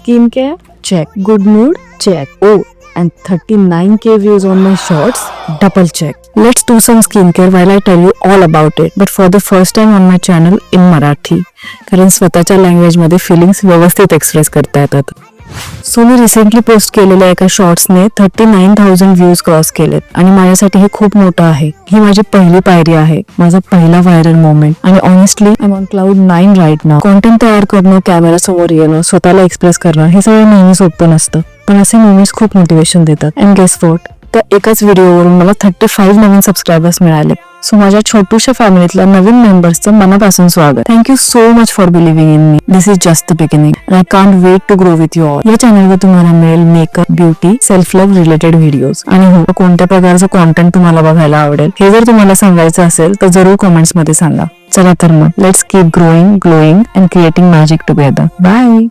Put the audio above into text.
Skincare? Check. Good mood? Check. Oh, and 39k views on my shorts? Double check. Let's do some skincare while I tell you all about it. But for the first time on my channel in Marathi. कारण स्वतःच्या language मध्ये feelings व्यवस्थित express करता येतात. So मी recently post केलेल्या एका शॉर्ट्सने 39,000 views cross केलेत आणि माझ्यासाठी हे खूप मोठं आहे. ही माझी पहिली पायरी आहे, माझा पहिला व्हायरल मोमेंट. आणि honestly I am on cloud 9 right now. Content तयार करणं, कॅमेरा समोर येणं, स्वतःला एक्सप्रेस करणं हे सगळं नेहमी सोपं नसतं, पण असे मोमेंट्स खूप मोटिवेशन देतात. अँड गेस व्हॉट, त्या एकाच व्हिडिओवरून मला 35 नवीन सबस्क्रायबर्स मिळाले. सो माझ्या छोट्याशा फॅमिलीतल्या नवीन मेंबर्सचं मनापासून स्वागत. Thank you so much for believing in me. This is just the beginning. I can't wait to grow with you all. या चॅनलवर तुम्हाला मिळेल makeup, beauty, self love related videos. आणि हो, कोणत्या प्रकारचं कॉन्टेंट तुम्हाला बघायला आवडेल हे जर तुम्हाला सांगायचं असेल तर जरूर कमेंट्स मध्ये सांगा. चला तर मग, let's keep growing, glowing and creating magic together. Bye.